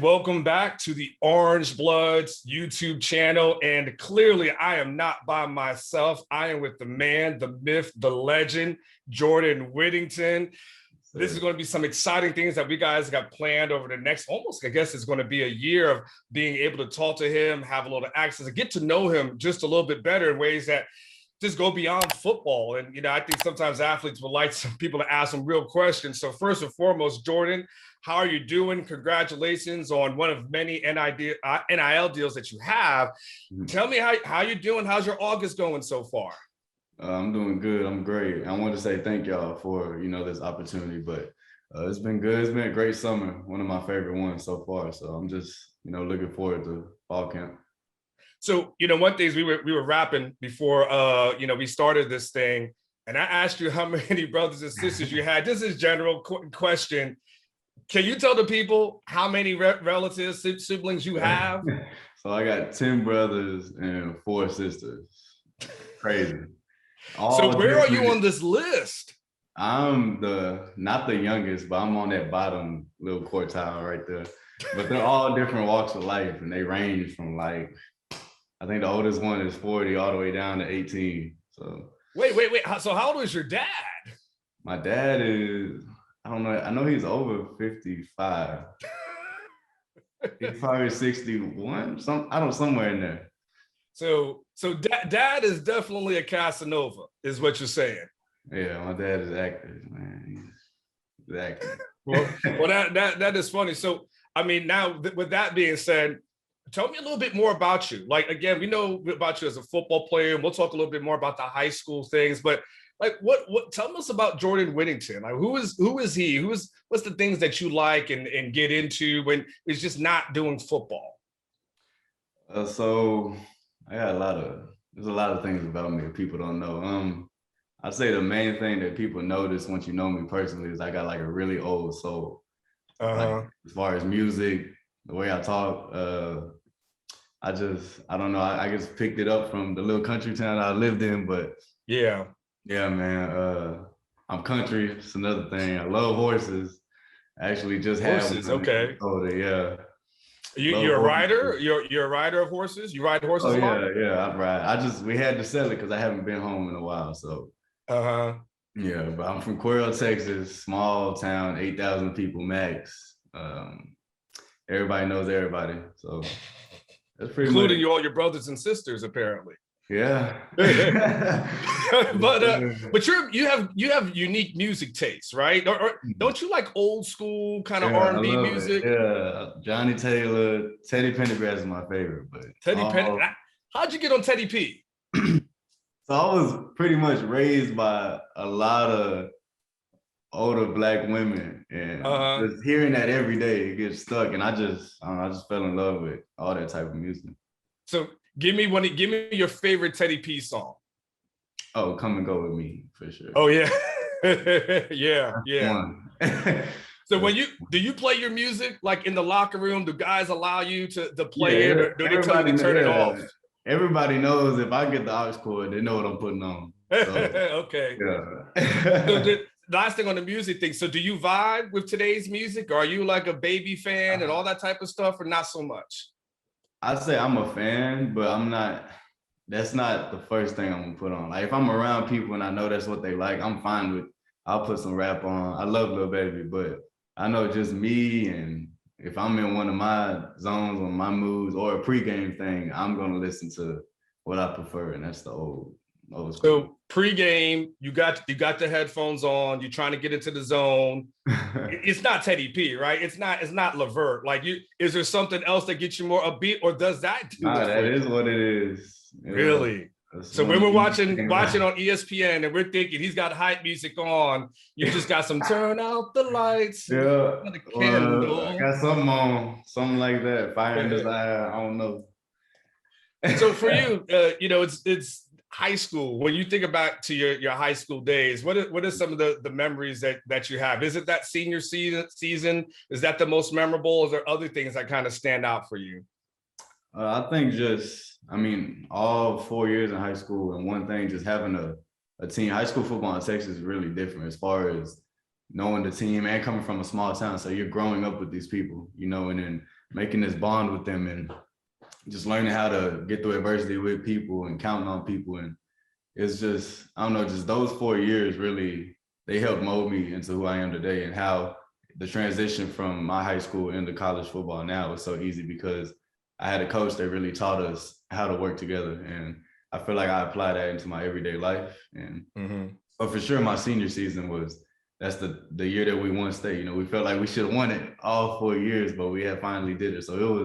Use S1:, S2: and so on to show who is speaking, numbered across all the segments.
S1: And welcome back to the Orangebloods YouTube channel. And clearly, I am not by myself. I am with the man, the myth, the legend, Jordan Whittington. This is going to be some exciting things that we guys got planned over the next, almost, I guess it's going to be a year of being able to talk to him, have a little access, and get to know him just a little bit better in ways that just go beyond football. And, you know, I think sometimes athletes would like some people to ask them real questions. So first and foremost, Jordan, how are you doing? Congratulations on one of many NIL deals that you have. Tell me how you're doing. How's your August going so far?
S2: I'm doing good. I'm great. I want to say thank y'all for, this opportunity, but it's been good. It's been a great summer. One of my favorite ones so far. So I'm just, looking forward to fall camp.
S1: So, one thing is we were rapping before, we started this thing, and I asked you how many brothers and sisters you had. This is general question. Can you tell the people how many relatives, siblings you have?
S2: So I got 10 brothers and 4 sisters. Crazy.
S1: So where are you on this list?
S2: I'm not the youngest, but I'm on that bottom little quartile right there. But they're all different walks of life, and they range from I think the oldest one is 40 all the way down to 18. So
S1: wait. So how old is your dad?
S2: My dad is, I don't know. I know he's over 55. He's probably 61, somewhere in there.
S1: So dad is definitely a Casanova, is what you're saying.
S2: Yeah, my dad is active, man. He's active.
S1: well, that is funny. So, I mean, now with that being said, tell me a little bit more about you. Like, again, we know about you as a football player, and we'll talk a little bit more about the high school things, but what tell us about Jordan Whittington. Like, who is he? What's the things that you like and get into when it's just not doing football?
S2: So I got there's a lot of things about me that people don't know. I'd say the main thing that people notice once you know me personally is I got a really old soul. As far as music, the way I talk, I don't know. I just picked it up from the little country town I lived in, but yeah, man. I'm country. It's another thing. I love horses. I actually just had
S1: horses. Okay.
S2: Yeah.
S1: You're a rider? You're a rider of horses? You ride horses a lot?
S2: Yeah, I ride. We had to sell it because I haven't been home in a while. So yeah, but I'm from Quail, Texas, small town, 8,000 people max. Everybody knows everybody. So that's pretty
S1: including all your brothers and sisters, apparently.
S2: Yeah.
S1: but you have unique music tastes, right? Or don't you like old school kind of R&B music?
S2: Yeah, Johnny Taylor, Teddy Pendergrass is my favorite. But
S1: how'd you get on Teddy P?
S2: So I was pretty much raised by a lot of older Black women, and just hearing that every day, it gets stuck. And I just fell in love with all that type of music. So
S1: give me your favorite Teddy P song.
S2: Oh, Come and Go With Me, for sure.
S1: Oh yeah. yeah. So do you play your music like in the locker room? Do guys allow you to play it, or do they tell you to turn it off?
S2: Everybody knows if I get the aux cord, they know what I'm putting on. So,
S1: okay.
S2: Yeah.
S1: So the last thing on the music thing. So do you vibe with today's music? Or are you like a Baby fan and all that type of stuff, or not so much?
S2: I'd say I'm a fan, but I'm not. That's not the first thing I'm gonna put on. Like, if I'm around people and I know that's what they like, I'm fine with. I'll put some rap on. I love Lil Baby, but I know just me, and if I'm in one of my zones or my moods or a pregame thing, I'm gonna listen to what I prefer, and that's the old school.
S1: So pregame, you got the headphones on. You're trying to get into the zone. It's not Teddy P, right? It's not Levert. Like, is there something else that gets you more upbeat, or does that do
S2: it? That is what it is.
S1: Really? So when we're watching on ESPN and we're thinking he's got hype music on, you just got some turn out the lights.
S2: Yeah. I got something on, something like that. Fire and Desire. I don't know.
S1: So for you, it's high school. When you think back to your high school days, what are some of the memories that you have? Is it that senior season? Is that the most memorable? Or are there other things that kind of stand out for you?
S2: I think all 4 years in high school, and one thing, just having a team. High school football in Texas is really different as far as knowing the team and coming from a small town. So you're growing up with these people, and then making this bond with them and just learning how to get through adversity with people and counting on people. And it's just, I don't know, just those 4 years really, they helped mold me into who I am today, and how the transition from my high school into college football now was so easy because I had a coach that really taught us how to work together. And I feel like I apply that into my everyday life. And but for sure, my senior season that's the year that we won state. You know, we felt like we should have won it all 4 years, but we had finally did it. So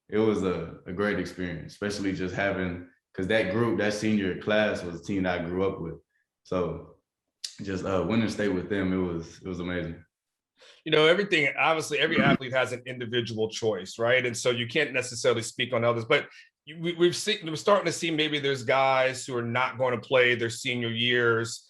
S2: it was a great experience, especially just having, because that group, that senior class was a team that I grew up with. So just winning state with them, it was amazing.
S1: You know, everything, obviously every athlete has an individual choice, right? And so you can't necessarily speak on others, but we're starting to see maybe there's guys who are not going to play their senior years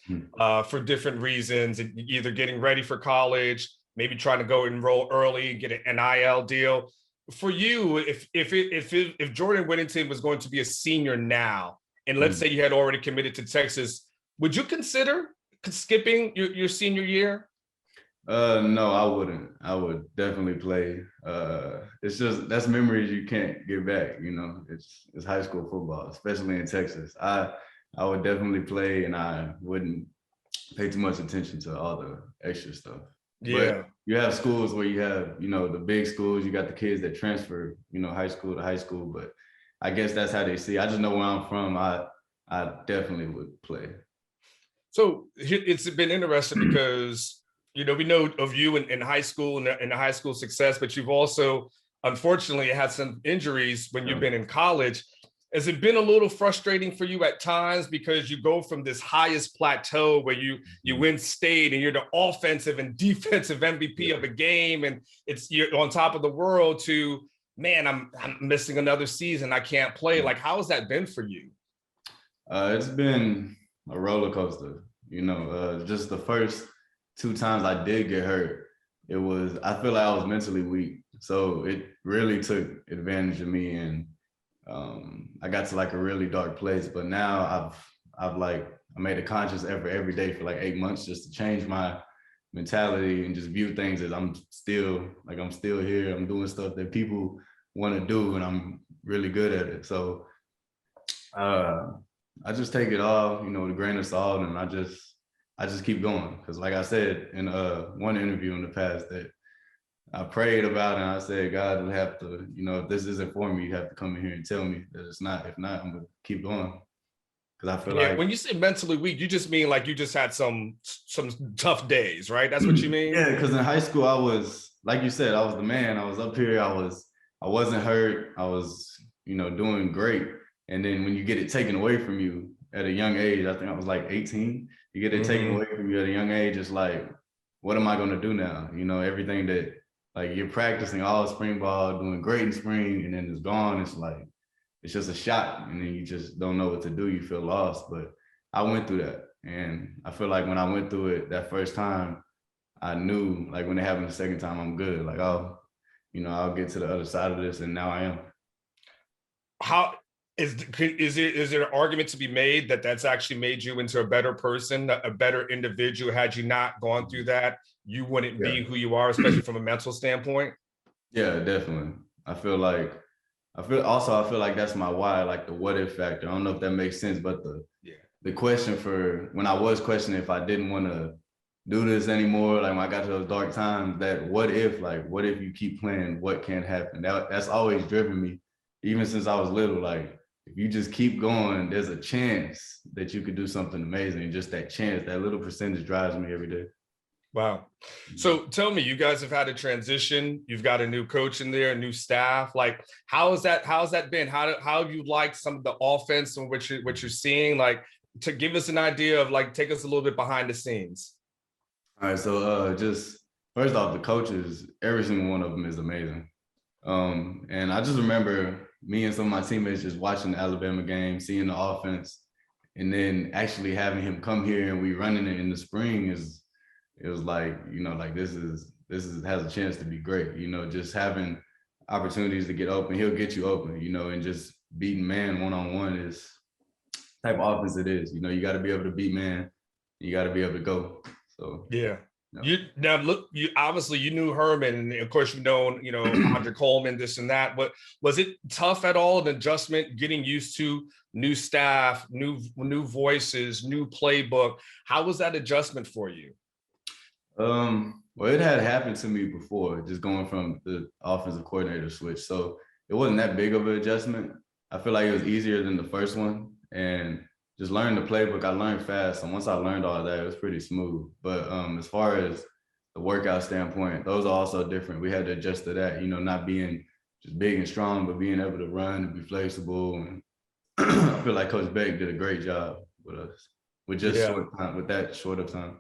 S1: for different reasons, and either getting ready for college, maybe trying to go enroll early, get an NIL deal. For you, if Jordan Whittington was going to be a senior now, and let's say you had already committed to Texas, would you consider skipping your senior year?
S2: No, I wouldn't. I would definitely play. It's just, that's memories you can't get back. You know, it's high school football, especially in Texas. I would definitely play, and I wouldn't pay too much attention to all the extra stuff.
S1: Yeah.
S2: But you have schools where you have, you know, the big schools, you got the kids that transfer, you know, high school to high school, but I guess that's how they see. I just know where I'm from. I definitely would play.
S1: So it's been interesting because, you know, we know of you in high school and the high school success, but you've also, unfortunately, had some injuries when you've been in college. Has it been a little frustrating for you at times, because you go from this highest plateau where you win state and you're the offensive and defensive MVP of a game, and you're on top of the world, to, man, I'm missing another season, I can't play. Like, how has that been for you?
S2: It's been a roller coaster. You know, just the first 2 times I did get hurt, I feel like I was mentally weak. So it really took advantage of me, and I got to like a really dark place. But now I made a conscious effort every day for like 8 months just to change my mentality and just view things as I'm still here. I'm doing stuff that people want to do, and I'm really good at it. So I just take it all, you know, with a grain of salt, and I just keep going. Because like I said in one interview in the past, that I prayed about it, and I said, God would have to, you know, if this isn't for me, you have to come in here and tell me that it's not. If not, I'm gonna keep going. Because I feel like,
S1: when you say mentally weak, you just mean like you just had some tough days, right? That's what you mean?
S2: Yeah, because in high school, I was, like you said, I was the man. I was up here. I wasn't hurt. I was, you know, doing great. And then when you get it taken away from you at a young age, I think I was like 18, you get it taken away from you at a young age, it's like, what am I going to do now? You know, everything that, like, you're practicing all spring ball, doing great in spring, and then it's gone. It's like, it's just a shot, and then you just don't know what to do. You feel lost. But I went through that, and I feel like when I went through it that first time, I knew, like, when it happened the second time, I'm good. Like, I'll get to the other side of this, and now I am.
S1: How is there an argument to be made that that's actually made you into a better person, a better individual? Had you not gone through that, you wouldn't be who you are, especially from a mental standpoint?
S2: Yeah, definitely. I feel like that's my why, like the what if factor. I don't know if that makes sense, but the question for when I was questioning if I didn't want to do this anymore, like when I got to those dark times, that what if you keep playing, what can happen? That's always driven me, even since I was little. Like, if you just keep going, there's a chance that you could do something amazing. And just that chance, that little percentage drives me every day.
S1: Wow. So tell me, you guys have had a transition. You've got a new coach in there, a new staff. Like, how's that been? How have you liked some of the offense and what you're seeing? Like, to give us an idea of, like, take us a little bit behind the scenes.
S2: All right. So just first off, the coaches, every single one of them is amazing. And I just remember me and some of my teammates just watching the Alabama game, seeing the offense, and then actually having him come here and we running it in the spring it was like, you know, like this has a chance to be great. You know, just having opportunities to get open, he'll get you open, you know, and just beating man one-on-one is type of offense it is. You know, you got to be able to beat man, you got to be able to go. So
S1: yeah.
S2: No.
S1: You now look. You obviously you knew Herman, and of course you've known Andre Coleman, this and that. But was it tough at all, an adjustment, getting used to new staff, new voices, new playbook? How was that adjustment for you?
S2: Well, it had happened to me before, just going from the offensive coordinator switch. So it wasn't that big of an adjustment. I feel like it was easier than the first one, and just learning the playbook, I learned fast. And once I learned all that, it was pretty smooth. But as far as the workout standpoint, those are also different. We had to adjust to that, not being just big and strong, but being able to run and be flexible. And I feel like Coach Beck did a great job with us with just short time, with that short of time.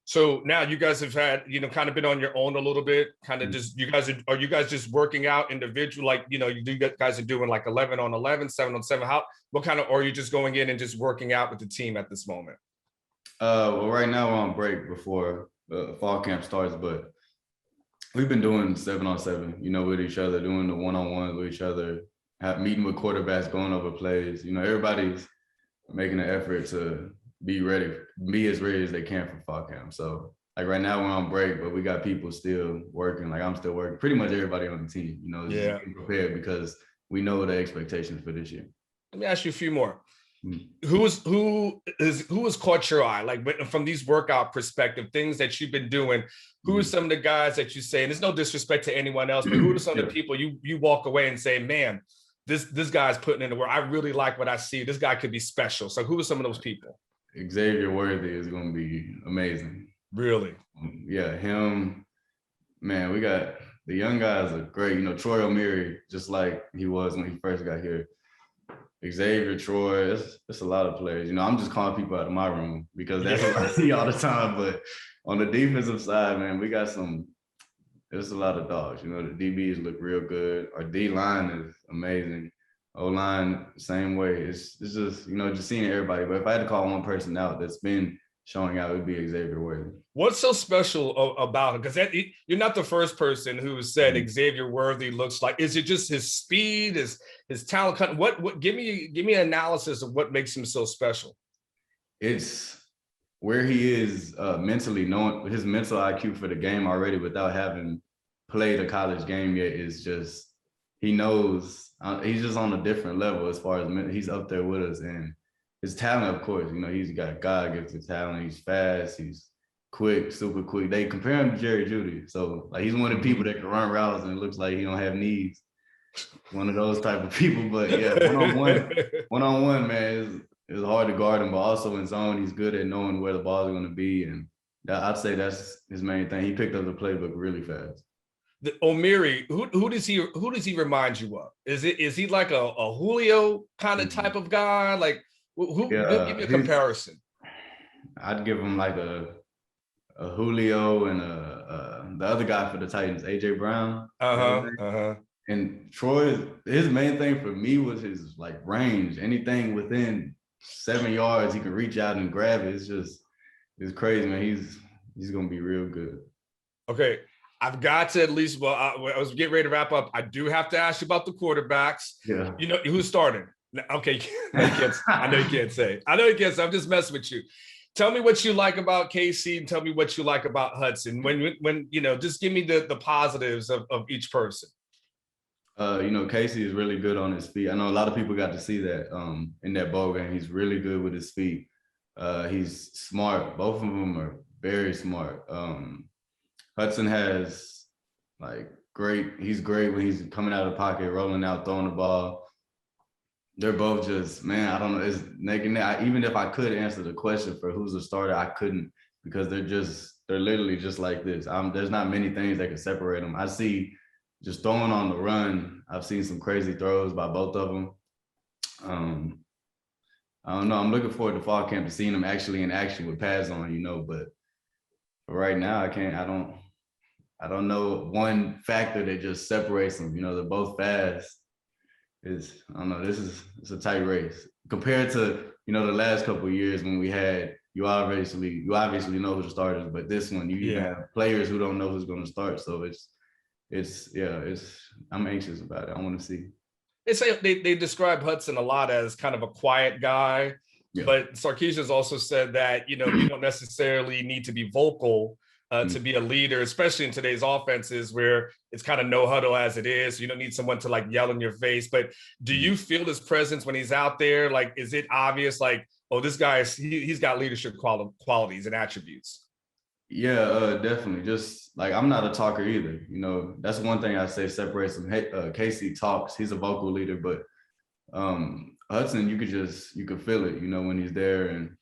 S1: So now you guys have had, kind of been on your own a little bit, kind of just, are you guys just working out individual? Like, you guys are doing like 11 on 11, 7 on 7. What kind of, or are you just going in and just working out with the team at this moment?
S2: Well, right now we're on break before fall camp starts, but we've been doing 7 on 7, with each other, doing the 1-on-1 with each other, meeting with quarterbacks, going over plays. Everybody's making an effort to be as ready as they can for fall camp. So like right now we're on break, but we got people still working. Like I'm still working. Pretty much everybody on the team, just being prepared because we know the expectations for this year.
S1: Let me ask you a few more. Who has caught your eye? Like from these workout perspective, things that you've been doing, who are some of the guys that you say, and there's no disrespect to anyone else, but who are some of the people you walk away and say, man, this guy's putting in the work. I really like what I see. This guy could be special. So who are some of those people?
S2: Xavier Worthy is going to be amazing.
S1: Really?
S2: Yeah, him, man, we got the young guys are great. Troy O'Meary, just like he was when he first got here. Xavier, Troy, it's a lot of players. I'm just calling people out of my room because that's what I see all the time. But on the defensive side, man, we got there's a lot of dogs. The DBs look real good. Our D-line is amazing. O-line, same way. It's just, just seeing everybody. But if I had to call one person out that's been showing out, it would be Xavier Worthy.
S1: What's so special about him? Because you're not the first person who said Xavier Worthy looks like. Is it just his speed, his talent? What? Give me an analysis of what makes him so special.
S2: It's where he is mentally, knowing his mental IQ for the game already without having played a college game yet is just, he knows. He's just on a different level as far as he's up there with us, and his talent, of course, he's got God-gifted talent. He's fast, he's quick, super quick. They compare him to Jerry Jeudy, so like he's one of the people that can run routes and it looks like he don't have knees. One of those type of people, but yeah, one-on-one, man, it's hard to guard him, but also in zone, he's good at knowing where the ball is going to be, and I'd say that's his main thing. He picked up the playbook really fast.
S1: The O'Meary, who does he remind you of? Is he like a Julio kind of type of guy? Like give me a comparison.
S2: I'd give him like a Julio and the other guy for the Titans, AJ Brown. And Troy, his main thing for me was his like range. Anything within 7 yards, he can reach out and grab it. It's crazy, man. He's gonna be real good.
S1: Okay. I've got to at least, I was getting ready to wrap up. I do have to ask you about the quarterbacks.
S2: Yeah.
S1: Who's starting? Okay. I know you can't say. I'm just messing with you. Tell me what you like about KC and tell me what you like about Hudson. When just give me the positives of each person.
S2: Casey is really good on his feet. I know a lot of people got to see that in that bowl game. He's really good with his feet. He's smart. Both of them are very smart. Hudson has he's great when he's coming out of the pocket, rolling out, throwing the ball. They're both just, man, I don't know. It's neck and neck. Even if I could answer the question for who's a starter, I couldn't, because they're literally just like this. There's not many things that can separate them. I see just throwing on the run. I've seen some crazy throws by both of them. I don't know. I'm looking forward to fall camp to seeing them actually in action with pads on, but right now I don't know one factor that just separates them. They're both fast. I don't know. It's a tight race compared to the last couple of years when we had you obviously know who the starters, but this one you have players who don't know who's going to start. So I'm anxious about it. I want to see.
S1: They describe Hudson a lot as kind of a quiet guy.
S2: Yeah.
S1: But Sarkisian's also said that, you don't necessarily need to be vocal to be a leader, especially in today's offenses where it's kind of no huddle as it is. You don't need someone to like yell in your face. But do you feel his presence when he's out there? Like, is it obvious, like, oh, this guy, he's got leadership qualities and attributes?
S2: Yeah, definitely. Just like, I'm not a talker either. That's one thing I say separates him. Casey talks, he's a vocal leader, but Hudson, you could feel it, when he's there, and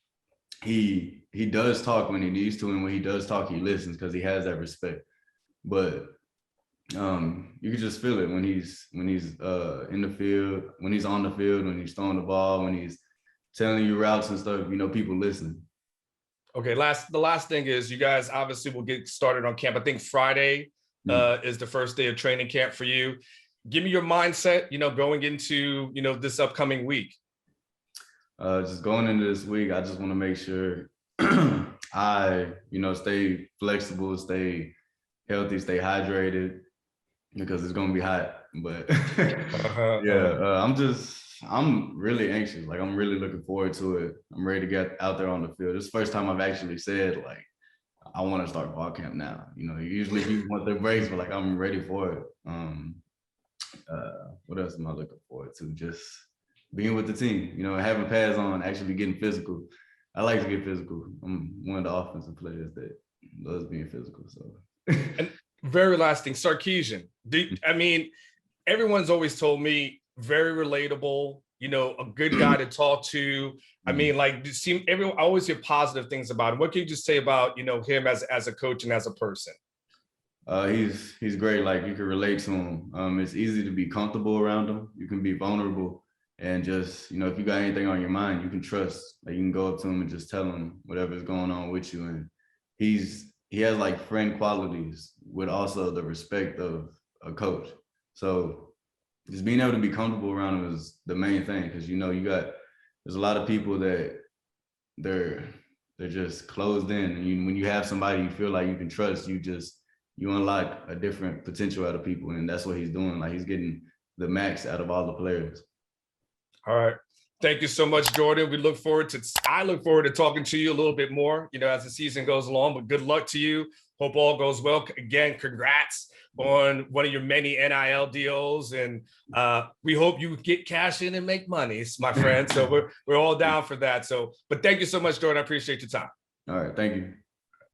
S2: he does talk when he needs to, and when he does talk, he listens because he has that respect. But you can just feel it when he's in the field, when he's on the field, when he's throwing the ball, when he's telling you routes and stuff, people listening.
S1: Okay, the last thing is, you guys obviously will get started on camp. I think Friday is the first day of training camp for you. Give me your mindset, going into, this upcoming week.
S2: Just going into this week, I just want to make sure I, stay flexible, stay healthy, stay hydrated, because it's going to be hot. But I'm really anxious. Like, I'm really looking forward to it. I'm ready to get out there on the field. This is the first time I've actually said, like, I want to start fall camp now. Usually people want their breaks, but like, I'm ready for it. What else am I looking forward to? Just being with the team, having pads on, actually getting physical. I like to get physical. I'm one of the offensive players that loves being physical. So,
S1: and very last thing, Sarkisian. I mean, everyone's always told me very relatable, a good guy to talk to. I mean, like, everyone, I always hear positive things about him. What can you just say about, him as a coach and as a person?
S2: He's great. Like, you can relate to him. It's easy to be comfortable around him. You can be vulnerable, and just, if you got anything on your mind, you can trust. Like, you can go up to him and just tell him whatever's going on with you. And he has like friend qualities with also the respect of a coach. So just being able to be comfortable around him is the main thing, because there's a lot of people that they're just closed in, and when you have somebody you feel like you can trust, you unlock a different potential out of people, and that's what he's doing. Like, he's getting the max out of all the players.
S1: All right. Thank you so much, Jordan. I look forward to talking to you a little bit more, as the season goes along, but good luck to you. Hope all goes well. Again, congrats on one of your many NIL deals. And we hope you get cash in and make money, my friend. So we're all down for that. But thank you so much, Jordan. I appreciate your time.
S2: All right. Thank you.